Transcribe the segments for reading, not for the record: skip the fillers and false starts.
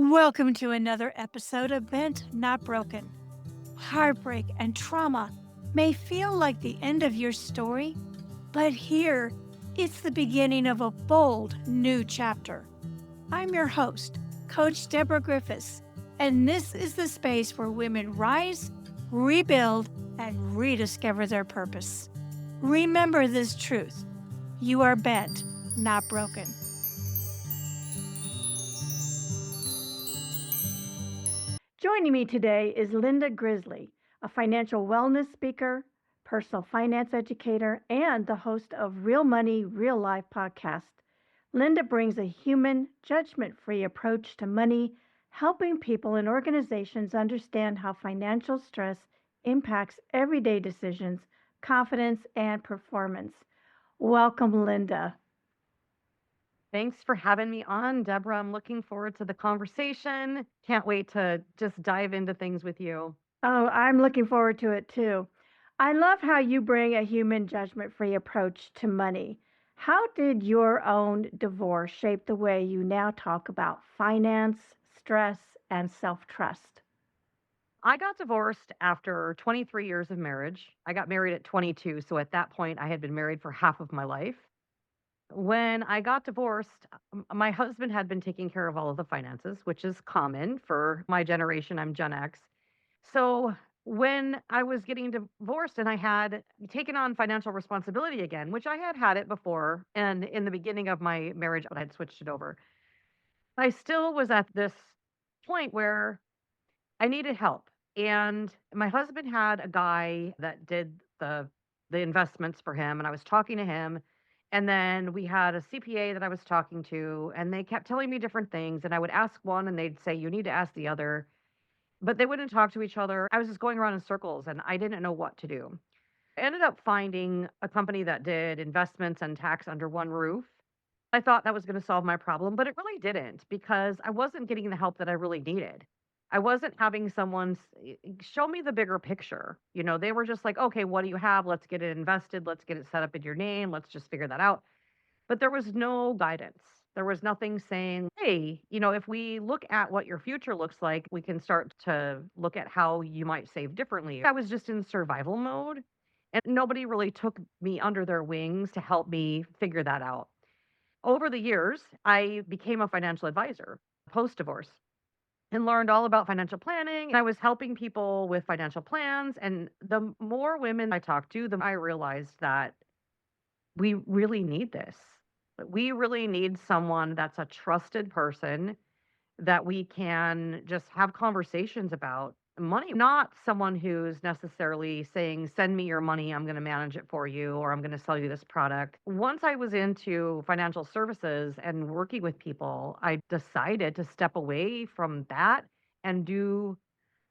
Welcome to another episode of Bent Not Broken. Heartbreak and trauma may feel like the end of your story, but here it's the beginning of a bold new chapter. I'm your host, Coach Deborah Griffiths, and this is the space where women rise, rebuild, and rediscover their purpose. Remember this truth: you are bent, not broken. Joining me today is Linda Grizzly, a financial wellness speaker, personal finance educator, and the host of Real Money, Real Life podcast. Linda brings a human, judgment free approach to money, helping people and organizations understand how financial stress impacts everyday decisions, confidence, and performance. Welcome, Linda. Thanks for having me on, Deborah. I'm looking forward to the conversation. Can't wait to just dive into things with you. Oh, I'm looking forward to it too. I love how you bring a human judgment free approach to money. How did your own divorce shape the way you now talk about finance, stress, and self trust? I got divorced after 23 years of marriage. I got married at 22, so at that point, I had been married for half of my life. When I got divorced, my husband had been taking care of all of the finances, which is common for my generation. I'm Gen X. So when I was getting divorced and I had taken on financial responsibility again, which I had had it before, and in the beginning of my marriage, I had switched it over. I still was at this point where I needed help. And my husband had a guy that did the investments for him, and I was talking to him. And then we had a CPA that I was talking to, and they kept telling me different things. And I would ask one, and they'd say, "You need to ask the other." But they wouldn't talk to each other. I was just going around in circles, and I didn't know what to do. I ended up finding a company that did investments and tax under one roof. I thought that was going to solve my problem, but it really didn't because I wasn't getting the help that I really needed. I wasn't having someone show me the bigger picture. They were just like, okay, what do you have? Let's get it invested. Let's get it set up in your name. Let's just figure that out. But there was no guidance. There was nothing saying, hey, if we look at what your future looks like, we can start to look at how you might save differently. I was just in survival mode, and nobody really took me under their wings to help me figure that out. Over the years, I became a financial advisor post divorce and learned all about financial planning. I was helping people with financial plans. And the more women I talked to, the more I realized that we really need this. We really need someone that's a trusted person that we can just have conversations about money, not someone who's necessarily saying, "Send me your money, I'm gonna manage it for you, or I'm gonna sell you this product." Once I was into financial services and working with people, I decided to step away from that and do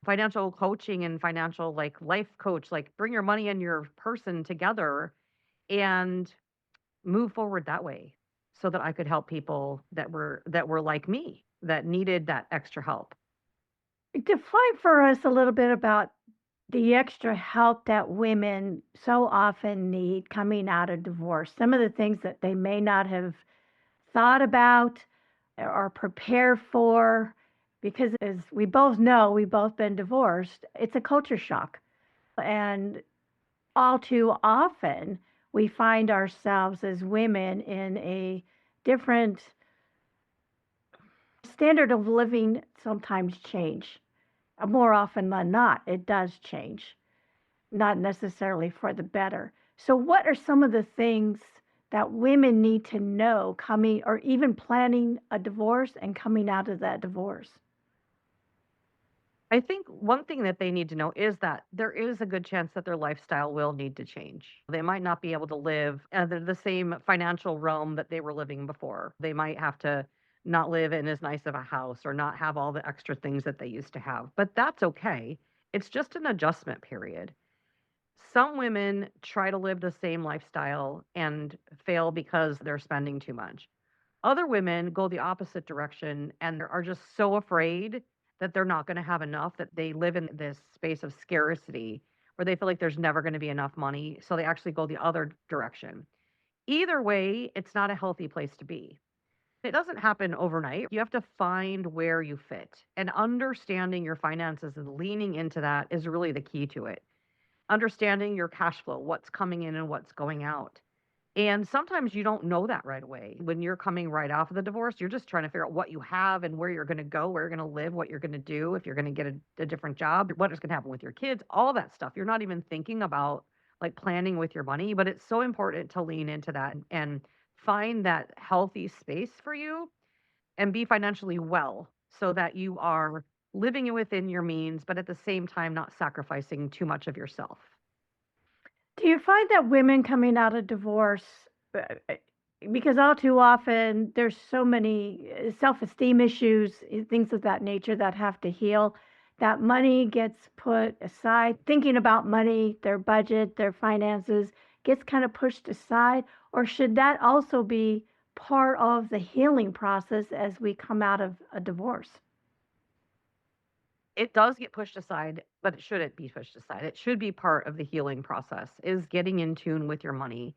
financial coaching and financial, like, life coach, like, bring your money and your person together and move forward that way so that I could help people that were like me, that needed that extra help. Define for us a little bit about the extra help that women so often need coming out of divorce. Some of the things that they may not have thought about or prepared for, because as we both know, we've both been divorced, it's a culture shock. And all too often, we find ourselves as women in a different standard of living, sometimes change. More often than not, it does change, not necessarily for the better. So, what are some of the things that women need to know coming or even planning a divorce and coming out of that divorce? I think one thing that they need to know is that there is a good chance that their lifestyle will need to change. They might not be able to live in the same financial realm that they were living before. They might have to not live in as nice of a house or not have all the extra things that they used to have. But that's okay. It's just an adjustment period. Some women try to live the same lifestyle and fail because they're spending too much. Other women go the opposite direction and are just so afraid that they're not going to have enough that they live in this space of scarcity where they feel like there's never going to be enough money. So they actually go the other direction. Either way, it's not a healthy place to be. It doesn't happen overnight. You have to find where you fit, and understanding your finances and leaning into that is really the key to it. Understanding your cash flow, what's coming in and what's going out. And sometimes you don't know that right away. When you're coming right off of the divorce, you're just trying to figure out what you have and where you're going to go, where you're going to live, what you're going to do, if you're going to get a different job, what is going to happen with your kids, all that stuff. You're not even thinking about like planning with your money, but it's so important to lean into that and find that healthy space for you and be financially well so that you are living within your means, but at the same time, not sacrificing too much of yourself. Do you find that women coming out of divorce, because all too often there's so many self-esteem issues, things of that nature that have to heal, that money gets put aside, thinking about money, their budget, their finances gets kind of pushed aside, or should that also be part of the healing process as we come out of a divorce? It does get pushed aside, but it shouldn't be pushed aside. It should be part of the healing process is getting in tune with your money,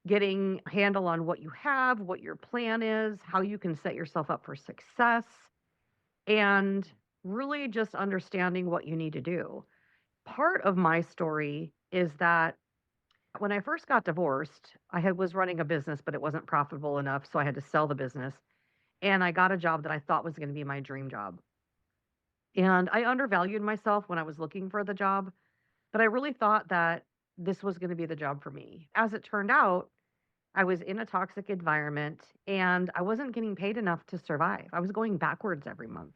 getting a handle on what you have, what your plan is, how you can set yourself up for success, and really just understanding what you need to do. Part of my story is that when I first got divorced, was running a business, but it wasn't profitable enough, so I had to sell the business. And I got a job that I thought was going to be my dream job. And I undervalued myself when I was looking for the job, but I really thought that this was going to be the job for me. As it turned out, I was in a toxic environment and I wasn't getting paid enough to survive. I was going backwards every month.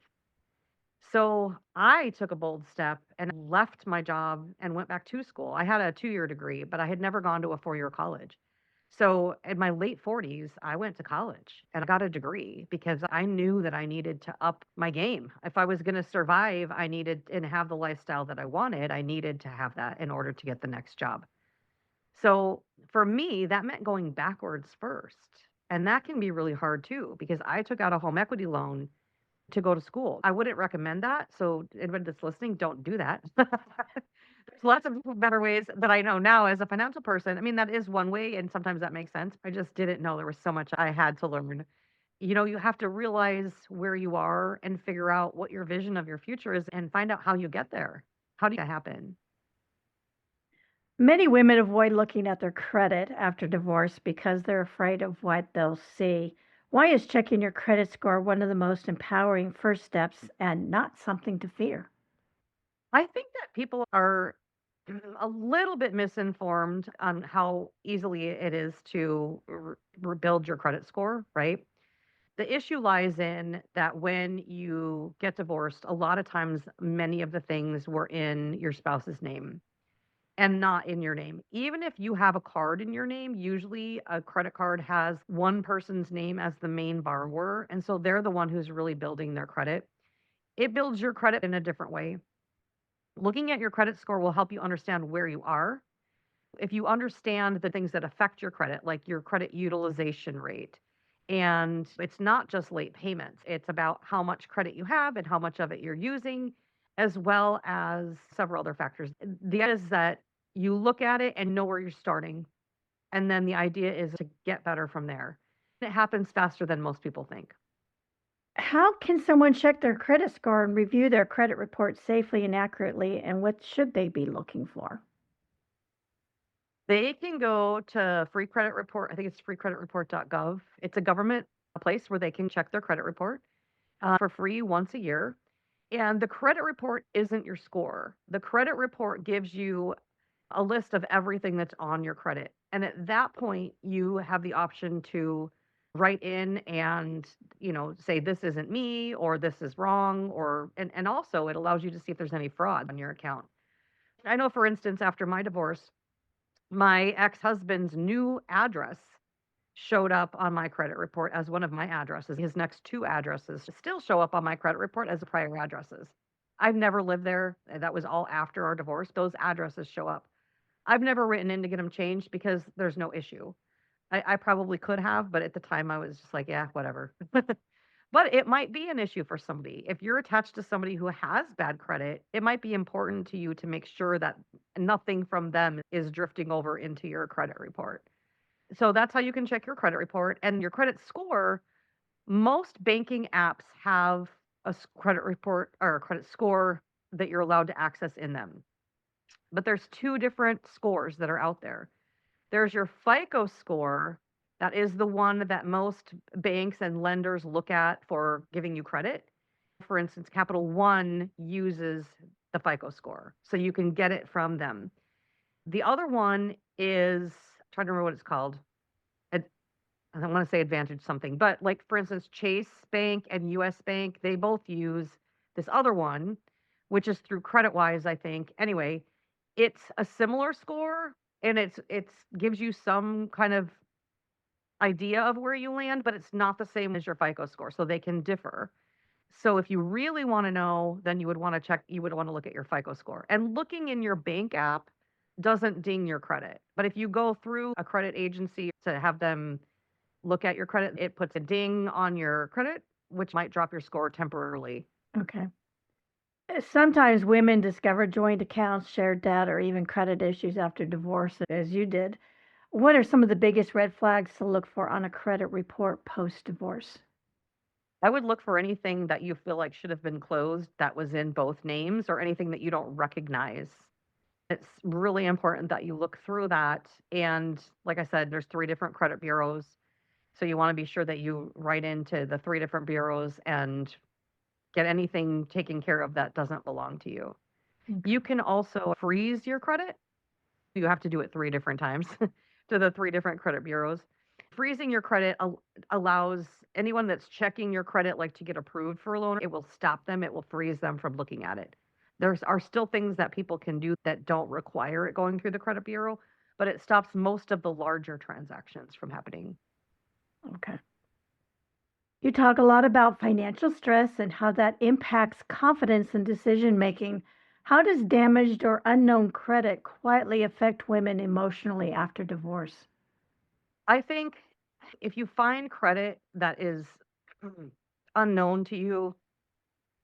So I took a bold step and left my job and went back to school. I had a 2-year degree, but I had never gone to a 4-year college. So in my late 40s, I went to college and I got a degree because I knew that I needed to up my game. If I was going to survive, I needed and have the lifestyle that I wanted, I needed to have that in order to get the next job. So for me, that meant going backwards first. And that can be really hard too, because I took out a home equity loan to go to school. I wouldn't recommend that. So anybody that's listening, don't do that. There's lots of better ways that I know now as a financial person. I mean, that is one way, and sometimes that makes sense. I just didn't know there was so much I had to learn. You have to realize where you are and figure out what your vision of your future is and find out how you get there. How do you happen? Many women avoid looking at their credit after divorce because they're afraid of what they'll see. Why is checking your credit score one of the most empowering first steps and not something to fear? I think that people are a little bit misinformed on how easily it is to rebuild your credit score, right? The issue lies in that when you get divorced, a lot of times many of the things were in your spouse's name and not in your name. Even if you have a card in your name, usually a credit card has one person's name as the main borrower. And so they're the one who's really building their credit. It builds your credit in a different way. Looking at your credit score will help you understand where you are. If you understand the things that affect your credit, like your credit utilization rate, and it's not just late payments, it's about how much credit you have and how much of it you're using, as well as several other factors. The idea is that you look at it and know where you're starting. And then the idea is to get better from there. It happens faster than most people think. How can someone check their credit score and review their credit report safely and accurately, and what should they be looking for? They can go to free credit report. I think it's freecreditreport.gov. It's a government place where they can check their credit report for free once a year. And the credit report isn't your score. The credit report gives you a list of everything that's on your credit. And at that point, you have the option to write in and, say this isn't me or this is wrong and also it allows you to see if there's any fraud on your account. I know for instance after my divorce, my ex-husband's new address showed up on my credit report as one of my addresses. His next 2 addresses still show up on my credit report as the prior addresses. I've never lived there. That was all after our divorce. Those addresses show up. I've never written in to get them changed because there's no issue. I probably could have, but at the time I was just like, yeah, whatever. But it might be an issue for somebody. If you're attached to somebody who has bad credit, it might be important to you to make sure that nothing from them is drifting over into your credit report. So that's how you can check your credit report and your credit score. Most banking apps have a credit report or a credit score that you're allowed to access in them. But there's two different scores that are out there. There's your FICO score, that is the one that most banks and lenders look at for giving you credit. For instance, Capital One uses the FICO score, so you can get it from them. The other one is, trying to remember what it's called. Ad- I don't want to say Advantage something, but like for instance, Chase Bank and US Bank, they both use this other one, which is through CreditWise, I think. Anyway, it's a similar score and it's gives you some kind of idea of where you land, but it's not the same as your FICO score, so they can differ. So if you really want to know, then you would want to look at your FICO score. And looking in your bank app doesn't ding your credit. But if you go through a credit agency to have them look at your credit, it puts a ding on your credit, which might drop your score temporarily. Okay. Sometimes women discover joint accounts, shared debt, or even credit issues after divorce, as you did. What are some of the biggest red flags to look for on a credit report post divorce? I would look for anything that you feel like should have been closed that was in both names or anything that you don't recognize. It's really important that you look through that. And like I said, there's three different credit bureaus. So you want to be sure that you write into the three different bureaus and get anything taken care of that doesn't belong to you. Okay. You can also freeze your credit. You have to do it three different times to the three different credit bureaus. Freezing your credit allows anyone that's checking your credit, like to get approved for a loan, it will stop them. It will freeze them from looking at it. There are still things that people can do that don't require it going through the credit bureau, but it stops most of the larger transactions from happening. Okay. You talk a lot about financial stress and how that impacts confidence and decision making. How does damaged or unknown credit quietly affect women emotionally after divorce? I think if you find credit that is unknown to you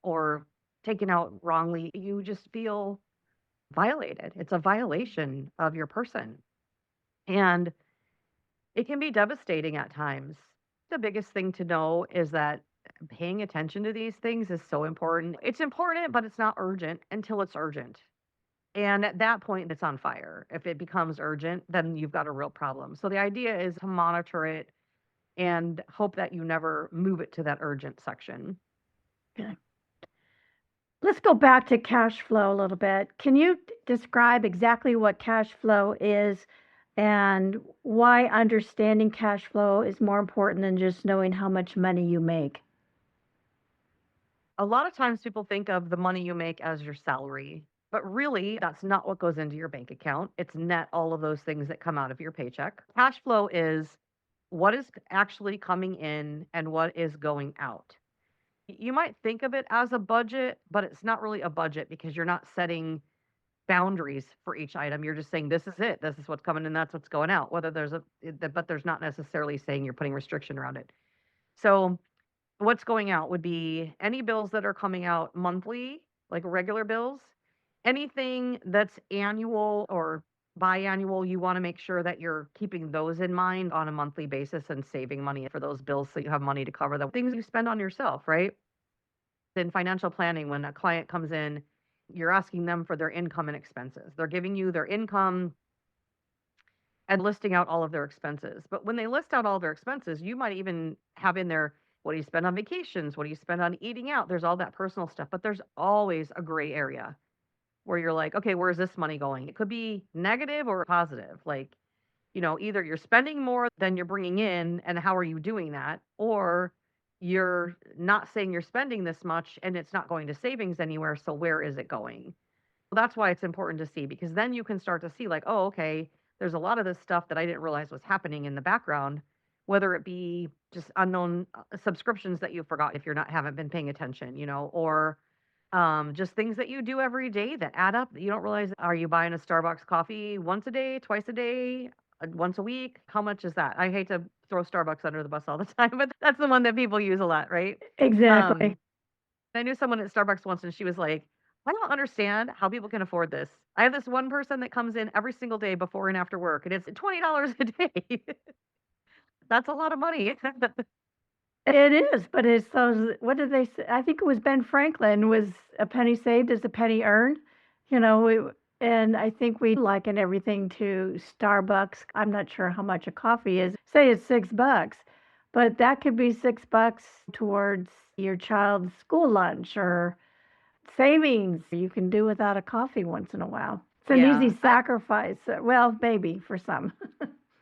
or taken out wrongly, you just feel violated. It's a violation of your person. And it can be devastating at times. The biggest thing to know is that paying attention to these things is so important. It's important, but it's not urgent until it's urgent. And at that point, it's on fire. If it becomes urgent, then you've got a real problem. So the idea is to monitor it and hope that you never move it to that urgent section. Okay. Let's go back to cash flow a little bit. Can you describe exactly what cash flow is and why understanding cash flow is more important than just knowing how much money you make? A lot of times people think of the money you make as your salary, but really that's not what goes into your bank account. It's net all of those things that come out of your paycheck. Cash flow is what is actually coming in and what is going out. You might think of it as a budget, but it's not really a budget because you're not setting boundaries for each item. You're just saying this is it. This is what's coming in, that's what's going out. Whether there's but there's not necessarily saying you're putting restriction around it. So what's going out would be any bills that are coming out monthly, like regular bills. Anything that's annual or biannual, you want to make sure that you're keeping those in mind on a monthly basis and saving money for those bills so you have money to cover the things you spend on yourself, right? In financial planning, when a client comes in, you're asking them for their income and expenses. They're giving you their income and listing out all of their expenses. But when they list out all their expenses, you might even have in there, what do you spend on vacations? What do you spend on eating out? There's all that personal stuff, but there's always a gray area where you're like, okay, where's this money going? It could be negative or positive. Like, either you're spending more than you're bringing in, and how are you doing that? Or you're not saying you're spending this much and it's not going to savings anywhere. So where is it going? That's why it's important to see, because then you can start to see like, oh, okay, there's a lot of this stuff that I didn't realize was happening in the background, whether it be just unknown subscriptions that you forgot if you're not haven't been paying attention, or just things that you do every day that add up that you don't realize. Are you buying a Starbucks coffee once a day, twice a day, once a week? How much is that? I hate to throw Starbucks under the bus all the time, but that's the one that people use a lot, right? Exactly. Um, I knew someone at Starbucks once, and she was like, "I don't understand how people can afford this. I have this one person that comes in every single day before and after work, and it's $20 a day." That's a lot of money. It is, but it's those what did they say? I think it was Ben Franklin was a penny saved is a penny earned. You know, and I think we liken everything to Starbucks. I'm not sure how much a coffee is. Say it's $6, but that could be $6 towards your child's school lunch or savings you can do without a coffee once in a while. It's an easy Yeah, sacrifice. Well, maybe for some.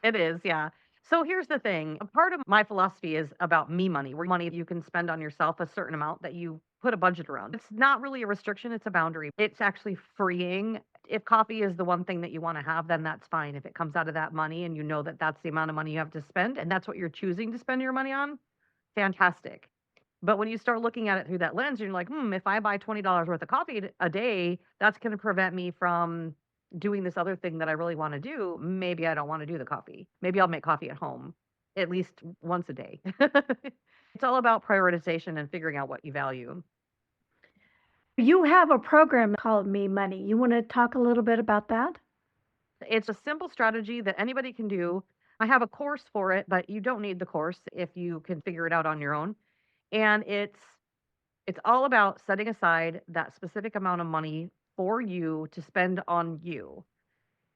it is, yeah. So here's the thing. A part of my philosophy is about me money, where money you can spend on yourself a certain amount that you put a budget around. It's not really a restriction, it's a boundary. It's actually freeing. If coffee is the one thing that you want to have, then that's fine. If it comes out of that money and you know that that's the amount of money you have to spend and that's what you're choosing to spend your money on, fantastic. But when you start looking at it through that lens, you're like, if I buy $20 worth of coffee a day, that's going to prevent me from doing this other thing that I really want to do. Maybe I don't want to do the coffee. Maybe I'll make coffee at home at least once a day. It's all about prioritization and figuring out what you value. You have a program called Me Money. You want to talk a little bit about that? It's a simple strategy that anybody can do. I have a course for it, but you don't need the course if you can figure it out on your own. And it's all about setting aside that specific amount of money for you to spend on you.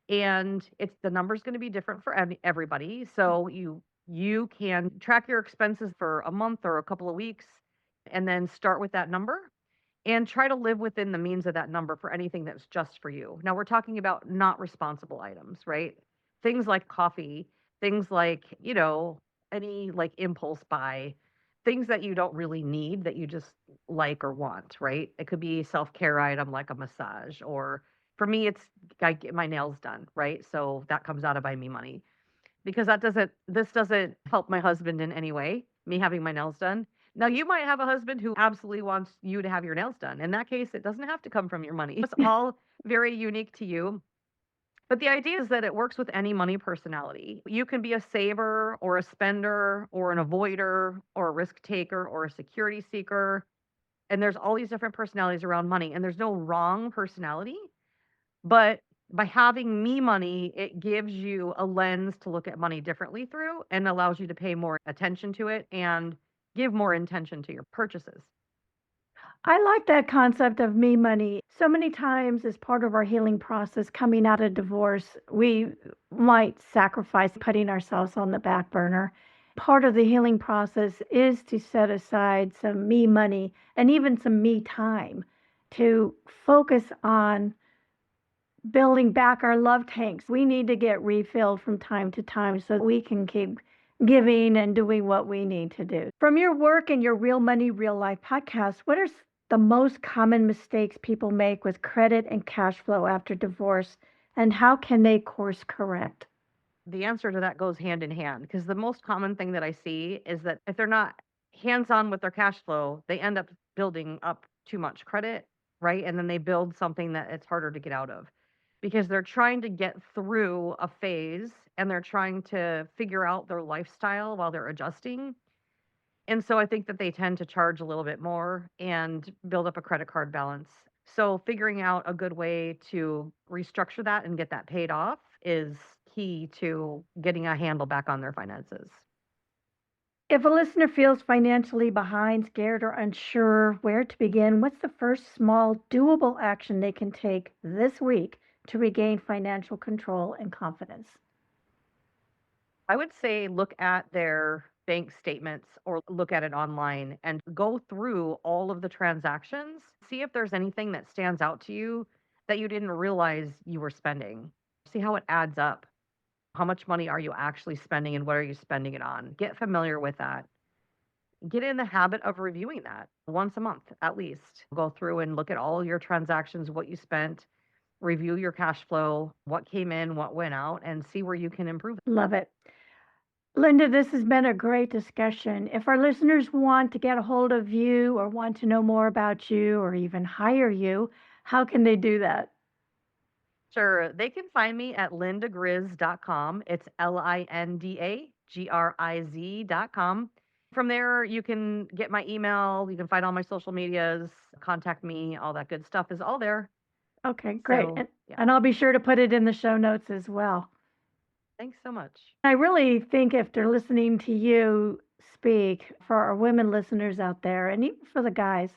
And it's the number's going to be different for everybody. So you can track your expenses for a month or a couple of weeks and then start with that number and try to live within the means of that number for anything that's just for you. Now we're talking about not responsible items, right? Things like coffee, things like, any like impulse buy, things that you don't really need that you just like or want, right? It could be a self-care item like a massage or for me it's I get my nails done, right? So that comes out of buy me money because this doesn't help my husband in any way, me having my nails done. Now you might have a husband who absolutely wants you to have your nails done. In that case, it doesn't have to come from your money. It's all very unique to you. But the idea is that it works with any money personality. You can be a saver or a spender or an avoider or a risk taker or a security seeker. And there's all these different personalities around money, and there's no wrong personality. But by having me money, it gives you a lens to look at money differently through and allows you to pay more attention to it and give more intention to your purchases. I like that concept of me money. So many times, as part of our healing process coming out of divorce, we might sacrifice putting ourselves on the back burner. Part of the healing process is to set aside some me money and even some me time to focus on building back our love tanks. We need to get refilled from time to time so we can keep giving and doing what we need to do. From your work and your Real Money, Real Life podcast, what are the most common mistakes people make with credit and cash flow after divorce, and how can they course correct? The answer to that goes hand in hand because the most common thing that I see is that if they're not hands on with their cash flow, they end up building up too much credit, right? And then they build something that it's harder to get out of because they're trying to get through a phase and they're trying to figure out their lifestyle while they're adjusting. And so I think that they tend to charge a little bit more and build up a credit card balance. So figuring out a good way to restructure that and get that paid off is key to getting a handle back on their finances. If a listener feels financially behind, scared, or unsure where to begin, what's the first small, doable action they can take this week to regain financial control and confidence? I would say look at their bank statements or look at it online and go through all of the transactions. See if there's anything that stands out to you that you didn't realize you were spending. See how it adds up. How much money are you actually spending and what are you spending it on? Get familiar with that. Get in the habit of reviewing that once a month at least. Go through and look at all your transactions, what you spent, review your cash flow, what came in, what went out, and see where you can improve. Love it. Linda, this has been a great discussion. If our listeners want to get a hold of you or want to know more about you or even hire you, how can they do that? Sure. They can find me at lindagriz.com. It's LINDAGRIZ.com. From there, you can get my email. You can find all my social medias, contact me, all that good stuff is all there. Okay, great. So, yeah, And I'll be sure to put it in the show notes as well. thanks so much. I really think if they're listening to you, speak for our women listeners out there and even for the guys.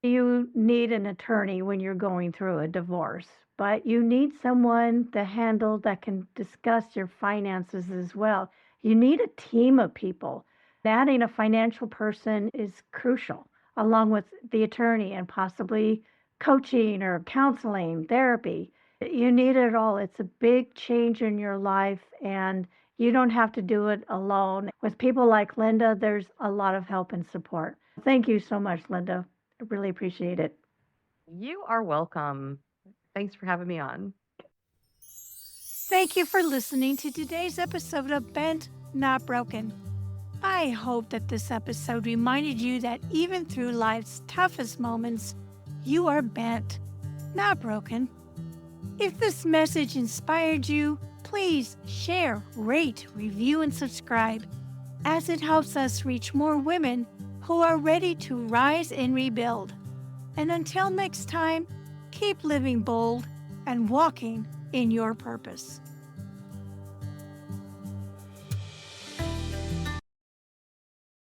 You need an attorney when you're going through a divorce, but you need someone to handle that can discuss your finances as well. You need a team of people. Adding a financial person is crucial, along with the attorney and possibly coaching or counseling, therapy. You need it all. It's a big change in your life, and you don't have to do it alone. With people like Linda, there's a lot of help and support. Thank you so much, Linda. I really appreciate it. You are welcome. Thanks for having me on. Thank you for listening to today's episode of Bent, Not Broken. I hope that this episode reminded you that even through life's toughest moments, you are bent, not broken. If this message inspired you, please share, rate, review, and subscribe, as it helps us reach more women who are ready to rise and rebuild. And until next time, keep living bold and walking in your purpose.